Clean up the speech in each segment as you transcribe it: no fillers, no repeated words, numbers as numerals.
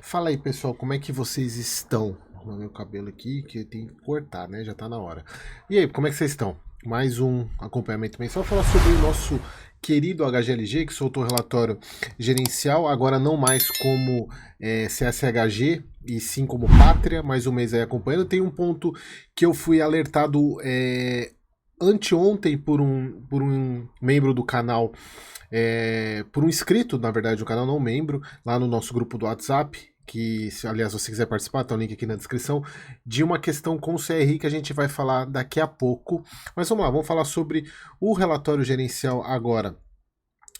Fala aí, pessoal, como é que vocês estão? O meu cabelo aqui, que tem que cortar, né? Já tá na hora. E aí, como é que vocês estão? Mais um acompanhamento mensal. Falar sobre o nosso querido HGLG, que soltou o relatório gerencial, agora não mais como CSHG, e sim como Pátria, mais um mês aí acompanhando. Tem um ponto que eu fui alertado anteontem por um membro do canal, por um inscrito, na verdade, do canal, não membro, lá no nosso grupo do WhatsApp, que, se, aliás, se você quiser participar, tá o link aqui na descrição, de uma questão com o CRI que a gente vai falar daqui a pouco. Mas vamos lá, vamos falar sobre o relatório gerencial agora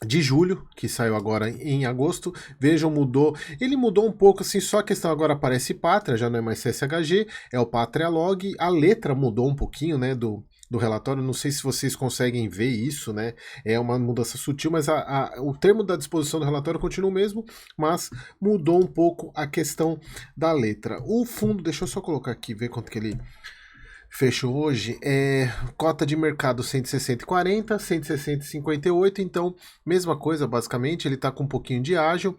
de julho, que saiu agora em agosto. Vejam, mudou. Ele mudou um pouco, assim, só a questão agora aparece Pátria, já não é mais CSHG, é o Pátria Log. A letra mudou um pouquinho, né, do relatório. Não sei se vocês conseguem ver isso, né? É uma mudança sutil, mas o termo da disposição do relatório continua o mesmo, mas mudou um pouco a questão da letra. O fundo, deixa eu só colocar aqui, ver quanto que ele fechou hoje, cota de mercado 160,40, 160,58, então mesma coisa basicamente, ele está com um pouquinho de ágio.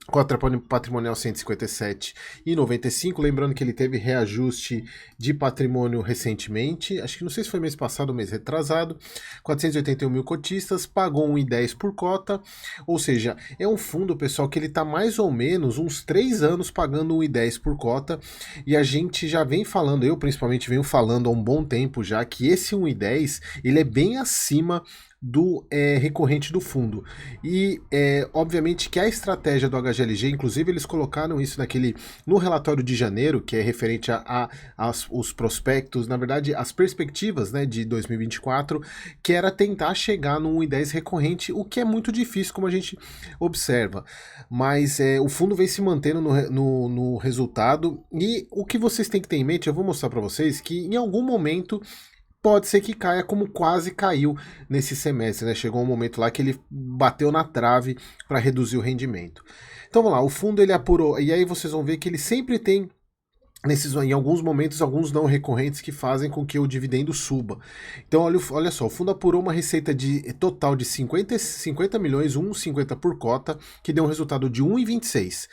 Cota patrimonial 157,95, lembrando que ele teve reajuste de patrimônio recentemente, acho que não sei se foi mês passado ou mês retrasado. 481 mil cotistas, pagou 1,10 por cota, ou seja, é um fundo, pessoal, que ele está mais ou menos uns 3 anos pagando 1,10 por cota, e a gente já vem falando, eu principalmente venho falando há um bom tempo já, que esse 1,10 ele é bem acima do recorrente do fundo. E obviamente que a estratégia do HGLG, inclusive eles colocaram isso no relatório de janeiro, que é referente os prospectos, na verdade as perspectivas, né, de 2024, que era tentar chegar no 1,10 recorrente, o que é muito difícil, como a gente observa. Mas o fundo vem se mantendo no resultado, e o que vocês têm que ter em mente, eu vou mostrar para vocês que em algum momento pode ser que caia, como quase caiu nesse semestre, né? Chegou um momento lá que ele bateu na trave para reduzir o rendimento. Então vamos lá, o fundo ele apurou, e aí vocês vão ver que ele sempre tem em alguns momentos, alguns não recorrentes que fazem com que o dividendo suba. Então, olha só, o fundo apurou uma receita total de 50 milhões, 1,50 por cota, que deu um resultado de 1,26,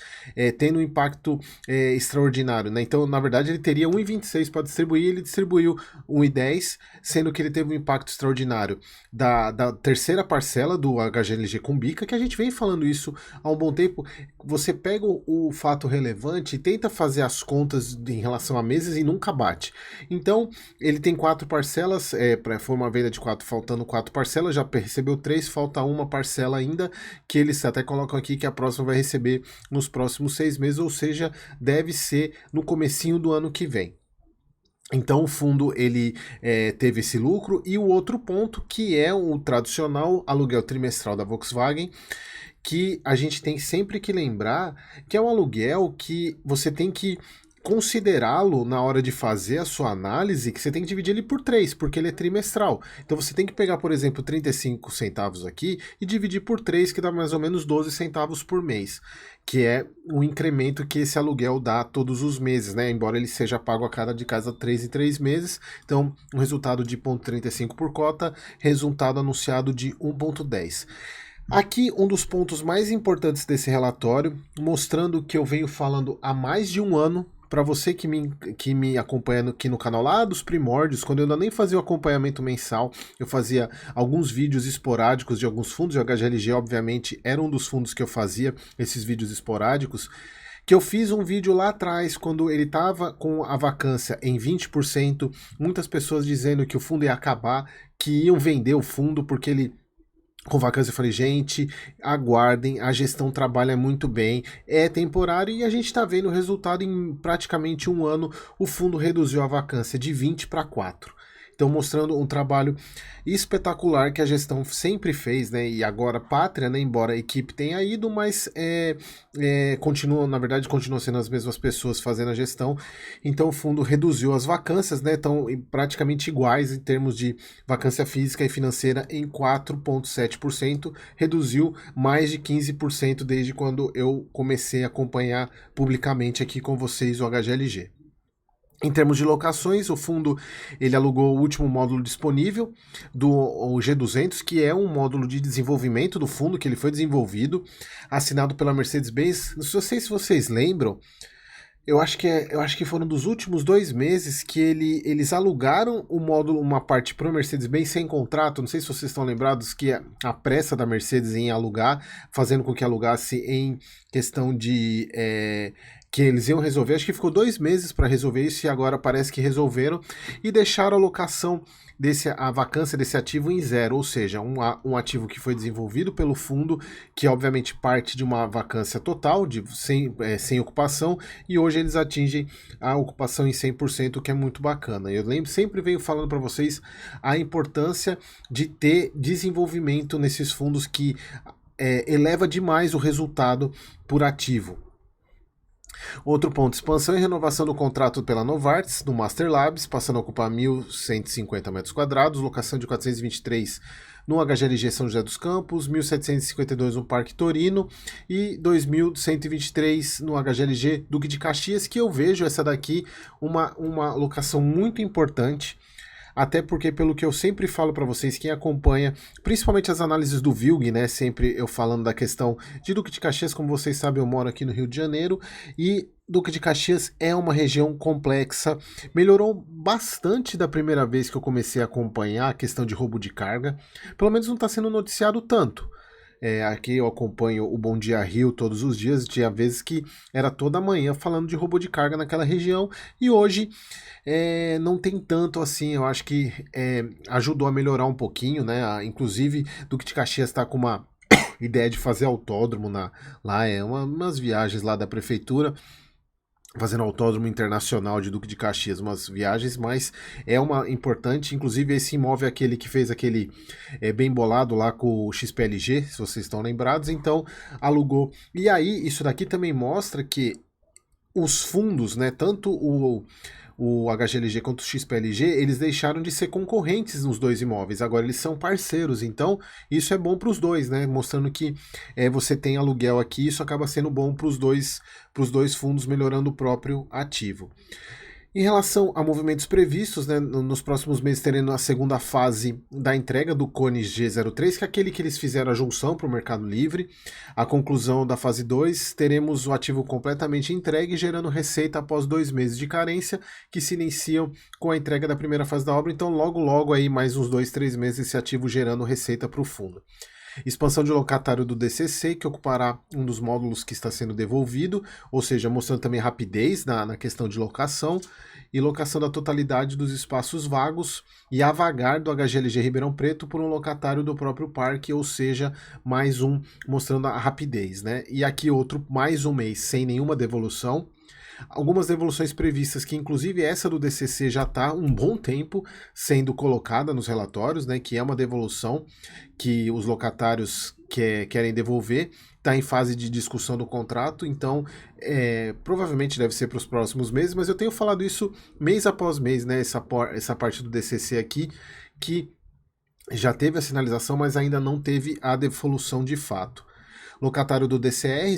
tendo um impacto extraordinário, né? Então, na verdade, ele teria 1,26 para distribuir, ele distribuiu 1,10, sendo que ele teve um impacto extraordinário da terceira parcela do HGLG com bica, que a gente vem falando isso há um bom tempo. Você pega o fato relevante e tenta fazer as contas em relação a meses e nunca bate. Então, ele tem 4 parcelas, foi uma venda de 4, faltando 4 parcelas, já recebeu 3, falta uma parcela ainda, que eles até colocam aqui que a próxima vai receber nos próximos 6 meses, ou seja, deve ser no comecinho do ano que vem. Então o fundo ele teve esse lucro, e o outro ponto que é o tradicional aluguel trimestral da Volkswagen, que a gente tem sempre que lembrar que é um aluguel que você tem que considerá-lo na hora de fazer a sua análise, que você tem que dividir ele por 3, porque ele é trimestral. Então você tem que pegar, por exemplo, 35 centavos aqui e dividir por 3, que dá mais ou menos 12 centavos por mês, que é o incremento que esse aluguel dá todos os meses, né? Embora ele seja pago a cada de casa 3 em 3 meses. Então, um resultado de 0,35 por cota, resultado anunciado de 1,10. Aqui um dos pontos mais importantes desse relatório, mostrando o que eu venho falando há mais de um ano. Para você que me acompanha aqui no canal lá dos primórdios, quando eu ainda nem fazia o acompanhamento mensal, eu fazia alguns vídeos esporádicos de alguns fundos, e o HGLG obviamente era um dos fundos que eu fazia esses vídeos esporádicos, que eu fiz um vídeo lá atrás, quando ele estava com a vacância em 20%, muitas pessoas dizendo que o fundo ia acabar, que iam vender o fundo porque ele com vacância. Eu falei, gente, aguardem, a gestão trabalha muito bem, é temporário, e a gente está vendo o resultado em praticamente um ano. O fundo reduziu a vacância de 20 para 4. Então, mostrando um trabalho espetacular que a gestão sempre fez, né? E agora Pátria, né? Embora a equipe tenha ido, mas continua, na verdade, continua sendo as mesmas pessoas fazendo a gestão. Então, o fundo reduziu as vacâncias, né? Estão praticamente iguais em termos de vacância física e financeira em 4,7%, reduziu mais de 15% desde quando eu comecei a acompanhar publicamente aqui com vocês o HGLG. Em termos de locações, o fundo ele alugou o último módulo disponível do o G200, que é um módulo de desenvolvimento do fundo que ele foi desenvolvido, assinado pela Mercedes-Benz. Não sei se vocês lembram, eu acho que foram dos últimos 2 meses que eles alugaram o módulo, uma parte para o Mercedes-Benz sem contrato. Não sei se vocês estão lembrados que a pressa da Mercedes em alugar, fazendo com que alugasse em questão de que eles iam resolver. Acho que ficou 2 meses para resolver isso e agora parece que resolveram e deixaram a locação a vacância desse ativo em zero, ou seja, um ativo que foi desenvolvido pelo fundo, que obviamente parte de uma vacância total, sem ocupação, e hoje eles atingem a ocupação em 100%, o que é muito bacana. Eu sempre venho falando para vocês a importância de ter desenvolvimento nesses fundos que eleva demais o resultado por ativo. Outro ponto, expansão e renovação do contrato pela Novartis, no Master Labs, passando a ocupar 1.150 metros quadrados, locação de 423 no HGLG São José dos Campos, 1.752 no Parque Torino e 2.123 no HGLG Duque de Caxias, que eu vejo essa daqui uma locação muito importante. Até porque, pelo que eu sempre falo para vocês, quem acompanha, principalmente as análises do Vilg, né? Sempre eu falando da questão de Duque de Caxias, como vocês sabem, eu moro aqui no Rio de Janeiro e Duque de Caxias é uma região complexa. Melhorou bastante da primeira vez que eu comecei a acompanhar a questão de roubo de carga. Pelo menos não está sendo noticiado tanto. Aqui eu acompanho o Bom Dia Rio todos os dias, tinha vezes que era toda manhã falando de roubo de carga naquela região, e hoje não tem tanto assim. Eu acho que ajudou a melhorar um pouquinho, né? Inclusive, Duque de Caxias está com uma ideia de fazer autódromo lá, umas viagens lá da prefeitura, fazendo autódromo internacional de Duque de Caxias, umas viagens, mas é uma importante. Inclusive esse imóvel é aquele que fez aquele bem bolado lá com o XPLG, se vocês estão lembrados, então alugou. E aí isso daqui também mostra que os fundos, né, tanto o HGLG quanto o XPLG, eles deixaram de ser concorrentes nos dois imóveis, agora eles são parceiros, então isso é bom para os dois, né? Mostrando que você tem aluguel aqui, isso acaba sendo bom para os dois fundos, melhorando o próprio ativo. Em relação a movimentos previstos, né, nos próximos meses teremos a segunda fase da entrega do Cone G03, que é aquele que eles fizeram a junção para o Mercado Livre. A conclusão da fase 2, teremos o ativo completamente entregue, gerando receita após 2 meses de carência, que se iniciam com a entrega da primeira fase da obra. Então, logo aí, mais uns 2, 3 meses, esse ativo gerando receita para o fundo. Expansão de locatário do DCC, que ocupará um dos módulos que está sendo devolvido, ou seja, mostrando também rapidez na questão de locação, e locação da totalidade dos espaços vagos e a vagar do HGLG Ribeirão Preto por um locatário do próprio parque, ou seja, mais um mostrando a rapidez, né? E aqui outro, mais um mês sem nenhuma devolução. Algumas devoluções previstas, que inclusive essa do DCC já está um bom tempo sendo colocada nos relatórios, né, que é uma devolução que os locatários querem devolver, está em fase de discussão do contrato, então provavelmente deve ser para os próximos meses, mas eu tenho falado isso mês após mês, né, essa parte do DCC aqui, que já teve a sinalização, mas ainda não teve a devolução de fato. Locatário do DCR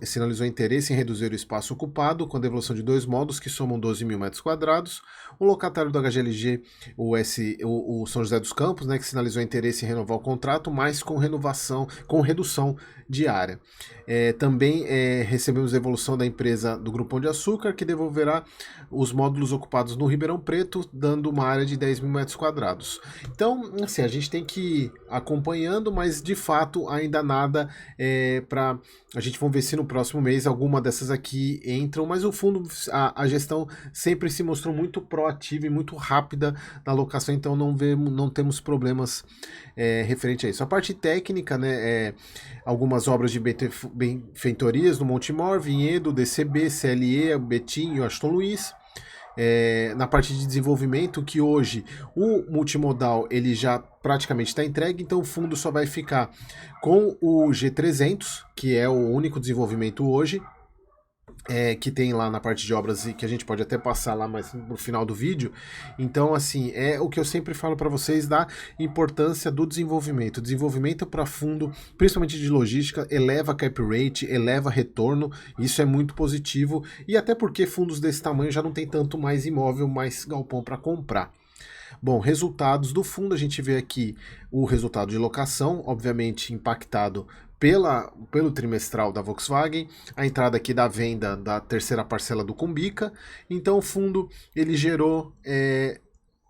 sinalizou interesse em reduzir o espaço ocupado, com a devolução de 2 módulos que somam 12 mil metros quadrados. O locatário do HGLG, o São José dos Campos, né, que sinalizou interesse em renovar o contrato, mas com redução de área. Também recebemos devolução da empresa do Grupo Pão de Açúcar, que devolverá os módulos ocupados no Ribeirão Preto, dando uma área de 10 mil metros quadrados. Então, assim, a gente tem que ir acompanhando, mas de fato ainda nada para a gente. Vamos ver se no próximo mês alguma dessas aqui entram, mas o fundo, a gestão sempre se mostrou muito proativa e muito rápida na alocação, então não temos problemas referente a isso. A parte técnica, né, algumas obras de benfeitorias no Montemor, Vinhedo, DCB, CLE, Betim e o Aston Luiz. Na parte de desenvolvimento, que hoje o multimodal ele já praticamente está entregue, então o fundo só vai ficar com o G300, que é o único desenvolvimento hoje. que tem lá na parte de obras e que a gente pode até passar lá mais no final do vídeo. Então, assim, é o que eu sempre falo para vocês da importância do desenvolvimento. O desenvolvimento para fundo, principalmente de logística, eleva cap rate, eleva retorno, isso é muito positivo, e até porque fundos desse tamanho já não tem tanto mais imóvel, mais galpão para comprar. Bom, resultados do fundo, a gente vê aqui o resultado de locação, obviamente impactado pelo trimestral da Volkswagen, a entrada aqui da venda da terceira parcela do Cumbica. Então o fundo ele gerou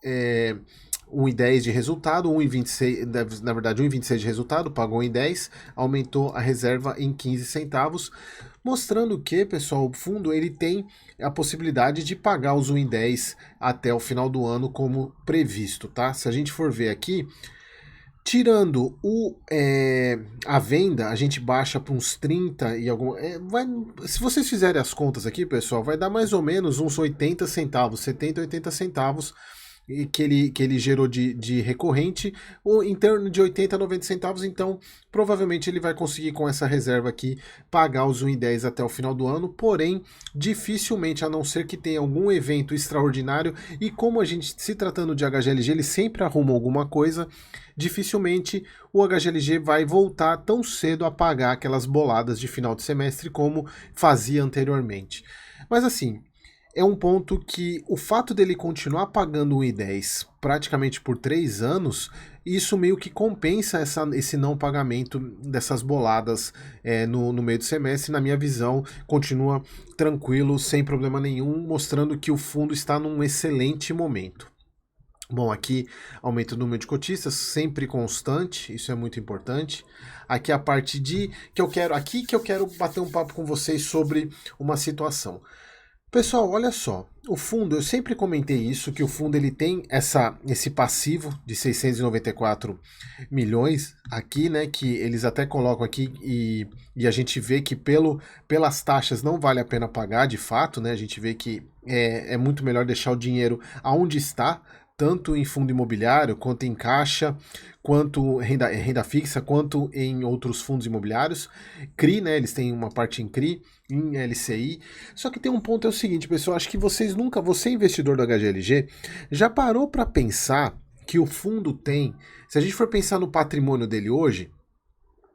1,10 de resultado, 1,26, na verdade 1,26 de resultado, pagou 1,10, aumentou a reserva em 15 centavos, mostrando que, pessoal, o fundo ele tem a possibilidade de pagar os 1,10 até o final do ano como previsto, tá? Se a gente for ver aqui, tirando a venda, a gente baixa para uns 30 e algum. Se vocês fizerem as contas aqui, pessoal, vai dar mais ou menos uns 80 centavos, 70, 80 centavos que ele gerou de recorrente, ou em torno de 80 a 90 centavos, então provavelmente ele vai conseguir com essa reserva aqui pagar os 1,10 até o final do ano, porém dificilmente, a não ser que tenha algum evento extraordinário, e como a gente, se tratando de HGLG, ele sempre arruma alguma coisa, dificilmente o HGLG vai voltar tão cedo a pagar aquelas boladas de final de semestre como fazia anteriormente. Mas assim, é um ponto que o fato dele continuar pagando 1,10 praticamente por 3 anos, isso meio que compensa esse não pagamento dessas boladas no meio do semestre. Na minha visão, continua tranquilo, sem problema nenhum, mostrando que o fundo está num excelente momento. Bom, aqui aumento o número de cotistas, sempre constante, isso é muito importante. Aqui a parte que eu quero bater um papo com vocês sobre uma situação. Pessoal, olha só, o fundo, eu sempre comentei isso, que o fundo ele tem esse passivo de 694 milhões aqui, né, que eles até colocam aqui e a gente vê que pelas taxas não vale a pena pagar, de fato, né, a gente vê que é muito melhor deixar o dinheiro aonde está, tanto em fundo imobiliário, quanto em caixa, quanto renda fixa, quanto em outros fundos imobiliários. CRI, né, eles têm uma parte em CRI, em LCI. Só que tem um ponto, é o seguinte, pessoal, acho que você investidor do HGLG, já parou para pensar que o fundo tem, se a gente for pensar no patrimônio dele hoje,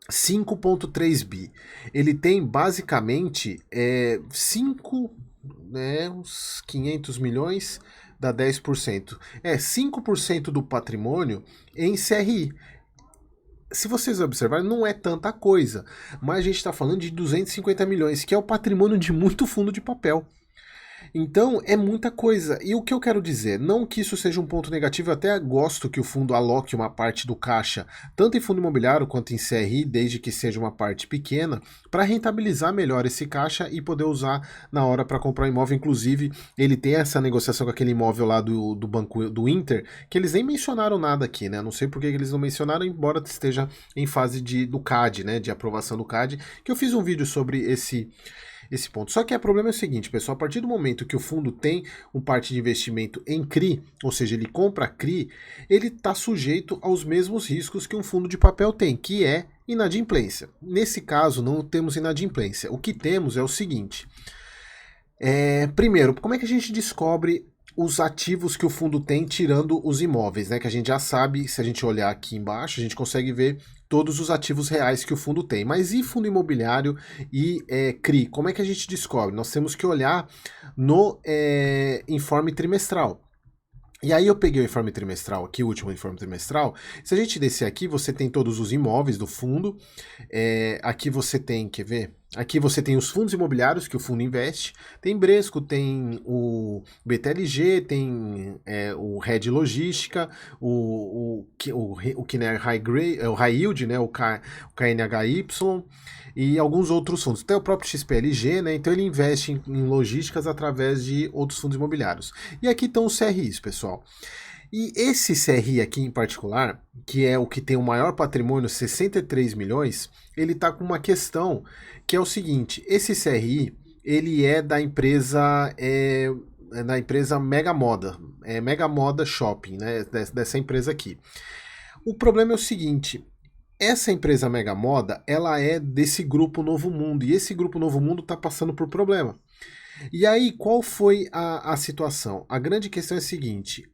5,3 bi. Ele tem basicamente uns 500 milhões, dá 10%. 5% do patrimônio em CRI. Se vocês observarem, não é tanta coisa, mas a gente está falando de 250 milhões, que é o patrimônio de muito fundo de papel. Então é muita coisa. E o que eu quero dizer, não que isso seja um ponto negativo, eu até gosto que o fundo aloque uma parte do caixa, tanto em fundo imobiliário quanto em CRI, desde que seja uma parte pequena, para rentabilizar melhor esse caixa e poder usar na hora para comprar um imóvel. Inclusive, ele tem essa negociação com aquele imóvel lá do Banco do Inter, que eles nem mencionaram nada aqui, né? Não sei por que eles não mencionaram, embora esteja em fase do CAD, né? De aprovação do CAD, que eu fiz um vídeo sobre esse ponto. Só que o problema é o seguinte, pessoal, a partir do momento que o fundo tem um parte de investimento em CRI, ou seja, ele compra CRI, ele está sujeito aos mesmos riscos que um fundo de papel tem, que é inadimplência. Nesse caso, não temos inadimplência. O que temos é o seguinte, primeiro, como é que a gente descobre os ativos que o fundo tem tirando os imóveis, né? Que a gente já sabe, se a gente olhar aqui embaixo, a gente consegue ver todos os ativos reais que o fundo tem. Mas e fundo imobiliário e CRI? Como é que a gente descobre? Nós temos que olhar no informe trimestral. E aí eu peguei o informe trimestral aqui, o último informe trimestral. Se a gente descer aqui, você tem todos os imóveis do fundo. Aqui você tem, quer ver? Aqui você tem os fundos imobiliários que o fundo investe. Tem Bresco, tem o BTLG, tem o Red Logística, o Kinea High Yield, né? O KNHY e alguns outros fundos. Tem o próprio XPLG, né? Então ele investe em logísticas através de outros fundos imobiliários. E aqui estão os CRIs, pessoal. E esse CRI aqui em particular, que é o que tem o maior patrimônio, 63 milhões, ele está com uma questão que é o seguinte, esse CRI, ele é da empresa Mega Moda, Mega Moda Shopping, né, dessa empresa aqui. O problema é o seguinte, essa empresa Mega Moda, ela é desse grupo Novo Mundo, e esse grupo Novo Mundo está passando por problema. E aí, qual foi a situação? A grande questão é a seguinte: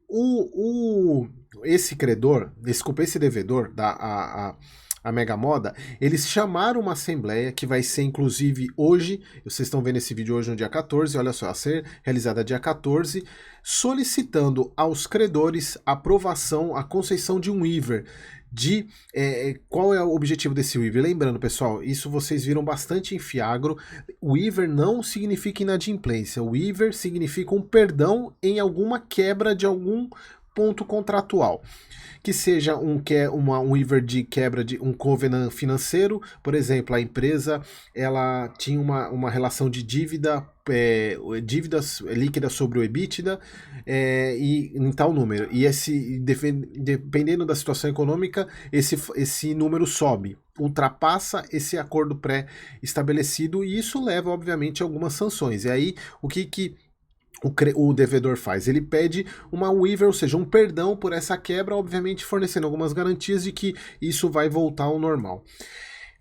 esse credor, desculpa, esse devedor, a Mega Moda, eles chamaram uma assembleia que vai ser inclusive hoje, vocês estão vendo esse vídeo hoje no dia 14, olha só, a ser realizada dia 14, solicitando aos credores a aprovação, a concessão de um waiver de qual é o objetivo desse waiver. Lembrando, pessoal, isso vocês viram bastante em Fiagro. O waiver não significa inadimplência. O waiver significa um perdão em alguma quebra de algum ponto contratual. Que seja um waiver de quebra de um covenant financeiro, por exemplo, a empresa ela tinha uma relação de dívidas líquidas sobre o EBITDA e em tal número. E dependendo da situação econômica, esse número sobe, ultrapassa esse acordo pré-estabelecido e isso leva, obviamente, a algumas sanções. E aí, o que o devedor faz? Ele pede uma waiver, ou seja, um perdão por essa quebra, obviamente fornecendo algumas garantias de que isso vai voltar ao normal.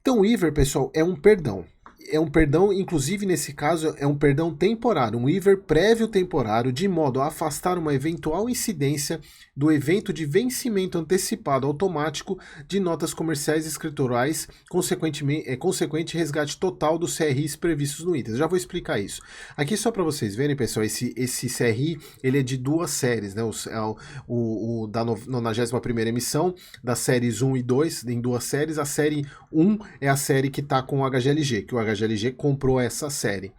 Então, o waiver, pessoal, é um perdão. É um perdão, inclusive nesse caso, é um perdão temporário, um waiver prévio temporário, de modo a afastar uma eventual incidência do evento de vencimento antecipado automático de notas comerciais e escriturais, consequente resgate total dos CRIs previstos no item. Já vou explicar isso. Aqui só para vocês verem, pessoal, esse CRI, ele é de duas séries, né? Da 91ª emissão, das séries 1 e 2, em duas séries. A série 1 é a série que está com o HGLG, que o HGLG comprou essa série.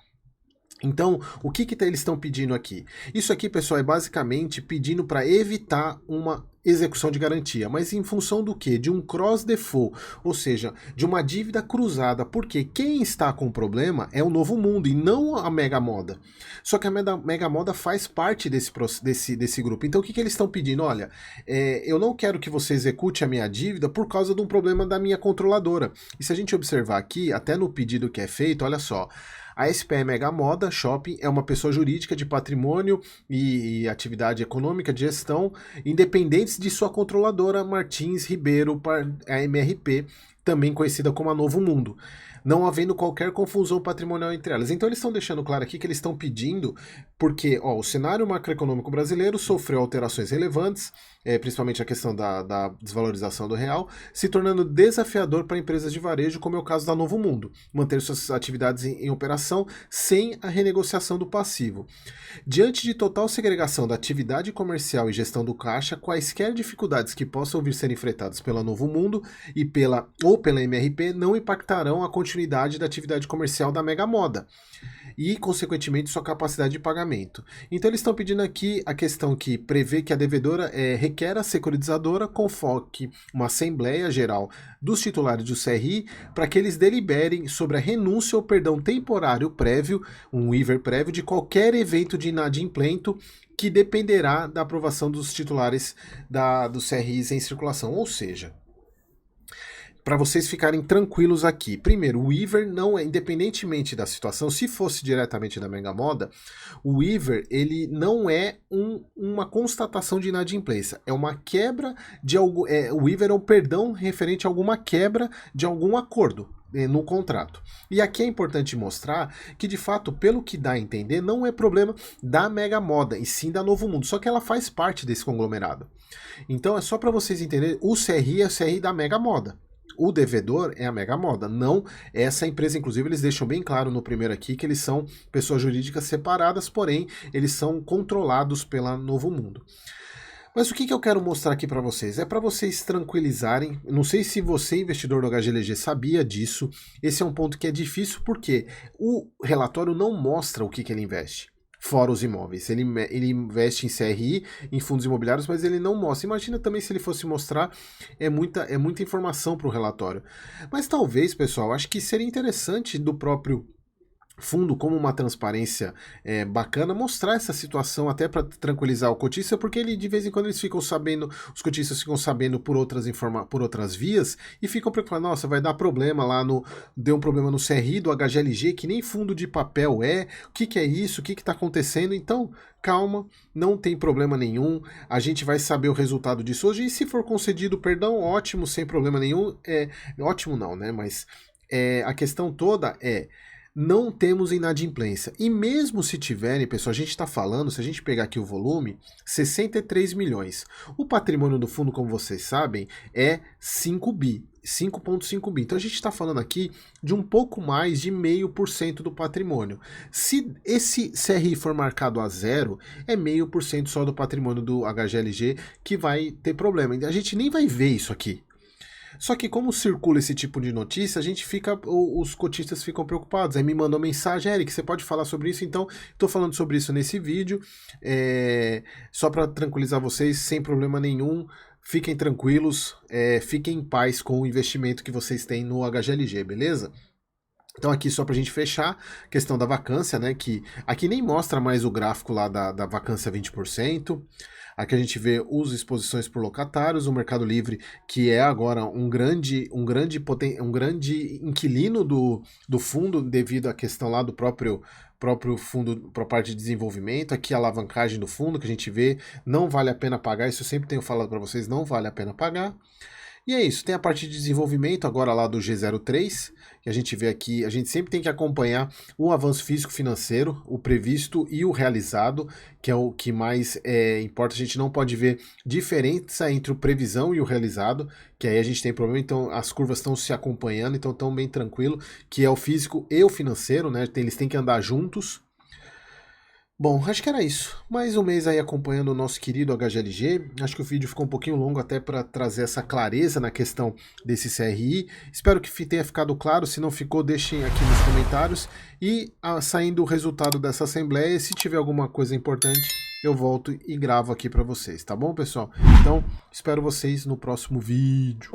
Então, o que eles estão pedindo aqui? Isso aqui, pessoal, é basicamente pedindo para evitar uma execução de garantia, mas em função do que? De um cross default, ou seja, de uma dívida cruzada, porque quem está com o problema é o Novo Mundo e não a Mega Moda. Só que a Mega Moda faz parte desse grupo. Então o que eles estão pedindo? Olha, eu não quero que você execute a minha dívida por causa de um problema da minha controladora. E se a gente observar aqui, até no pedido que é feito, olha só, a SPE Mega Moda Shopping é uma pessoa jurídica de patrimônio e atividade econômica de gestão, independentes de sua controladora Martins Ribeiro, a MRP, também conhecida como a Novo Mundo, não havendo qualquer confusão patrimonial entre elas. Então eles estão deixando claro aqui que eles estão pedindo, porque o cenário macroeconômico brasileiro sofreu alterações relevantes, principalmente a questão da desvalorização do real, se tornando desafiador para empresas de varejo, como é o caso da Novo Mundo, manter suas atividades em operação sem a renegociação do passivo. Diante de total segregação da atividade comercial e gestão do caixa, quaisquer dificuldades que possam vir ser enfrentadas pela Novo Mundo e pela MRP não impactarão a continuidade da atividade comercial da Mega Moda e, consequentemente, sua capacidade de pagamento. Então eles estão pedindo aqui a questão que prevê que a devedora requer a securitizadora convoque uma Assembleia Geral dos titulares do CRI para que eles deliberem sobre a renúncia ou perdão temporário prévio, um waiver prévio, de qualquer evento de inadimplento que dependerá da aprovação dos titulares dos CRIs em circulação. Ou seja, para vocês ficarem tranquilos aqui. Primeiro, o waiver não é, independentemente da situação, se fosse diretamente da Mega Moda, o waiver ele não é uma constatação de inadimplência, é uma quebra de algo. O waiver é um perdão referente a alguma quebra de algum acordo no contrato. E aqui é importante mostrar que, de fato, pelo que dá a entender, não é problema da Mega Moda, e sim da Novo Mundo, só que ela faz parte desse conglomerado. Então é só para vocês entenderem, o CRI é o CRI da Mega Moda. O devedor é a Mega Moda, não essa empresa. Inclusive, eles deixam bem claro no primeiro aqui que eles são pessoas jurídicas separadas, porém, eles são controlados pela Novo Mundo. Mas o que eu quero mostrar aqui para vocês? É para vocês tranquilizarem. Não sei se você, investidor do HGLG, sabia disso. Esse é um ponto que é difícil porque o relatório não mostra o que ele investe. Fora os imóveis. Ele investe em CRI, em fundos imobiliários, mas ele não mostra. Imagina também se ele fosse mostrar, é muita informação para o relatório. Mas talvez, pessoal, acho que seria interessante do próprio fundo, como uma transparência bacana, mostrar essa situação até para tranquilizar o cotista, porque ele de vez em quando eles ficam sabendo, os cotistas ficam sabendo por outras vias e ficam preocupados, nossa, vai dar problema lá deu um problema no CRI do HGLG, que nem fundo de papel o que é isso, o que está acontecendo. Então, calma, não tem problema nenhum, a gente vai saber o resultado disso hoje, e se for concedido perdão, ótimo, sem problema nenhum, ótimo não, né, mas a questão toda não temos inadimplência. E mesmo se tiverem, pessoal, a gente está falando, se a gente pegar aqui o volume, 63 milhões. O patrimônio do fundo, como vocês sabem, é 5 bi. 5,5 bi. Então a gente está falando aqui de um pouco mais de 0,5% do patrimônio. Se esse CRI for marcado a zero, é 0,5% só do patrimônio do HGLG que vai ter problema. A gente nem vai ver isso aqui. Só que como circula esse tipo de notícia, a gente fica, os cotistas ficam preocupados. Aí me mandou mensagem, Eric, você pode falar sobre isso? Então, estou falando sobre isso nesse vídeo, só para tranquilizar vocês, sem problema nenhum. Fiquem tranquilos, fiquem em paz com o investimento que vocês têm no HGLG, beleza? Então aqui só pra gente fechar, questão da vacância, né, que aqui nem mostra mais o gráfico lá da vacância 20%, aqui a gente vê as exposições por locatários, o Mercado Livre, que é agora um grande inquilino do fundo, devido à questão lá do próprio fundo para a parte de desenvolvimento, aqui a alavancagem do fundo que a gente vê, não vale a pena pagar, isso eu sempre tenho falado para vocês, não vale a pena pagar. E é isso, tem a parte de desenvolvimento agora lá do G03, que a gente vê aqui, a gente sempre tem que acompanhar o avanço físico-financeiro, o previsto e o realizado, que é o que mais importa. A gente não pode ver diferença entre o previsão e o realizado, que aí a gente tem problema, então as curvas estão se acompanhando, então estão bem tranquilo, que é o físico e o financeiro, né? Eles têm que andar juntos. Bom, acho que era isso. Mais um mês aí acompanhando o nosso querido HGLG. Acho que o vídeo ficou um pouquinho longo até para trazer essa clareza na questão desse CRI. Espero que tenha ficado claro. Se não ficou, deixem aqui nos comentários. E saindo o resultado dessa assembleia, se tiver alguma coisa importante, eu volto e gravo aqui para vocês, tá bom, pessoal? Então, espero vocês no próximo vídeo.